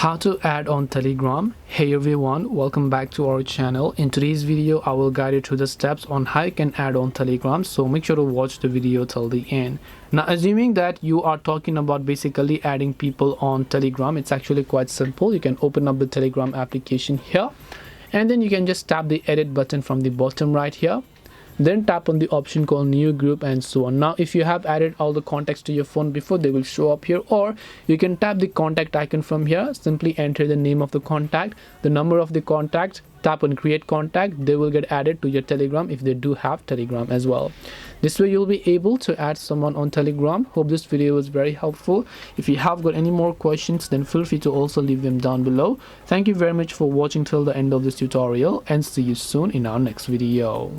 How to add on Telegram. Hey everyone, welcome back to our channel. In today's video I will guide you through the steps on how you can add on Telegram, so make sure to watch the video till the end. Now, assuming that you are talking about basically adding people on Telegram, it's actually quite simple. You can open up the Telegram application here, and then you can just tap the edit button from the bottom right here. Then tap on the option called new group and so on. Now if you have added all the contacts to your phone before, they will show up here, or you can tap the contact icon from here. Simply enter the name of the contact, the number of the contact, tap on create contact. They will get added to your Telegram if they do have Telegram as well. This way you'll be able to add someone on Telegram. Hope this video was very helpful. If you have got any more questions, then feel free to also leave them down below. Thank you very much for watching till the end of this tutorial, and see you soon in our next video.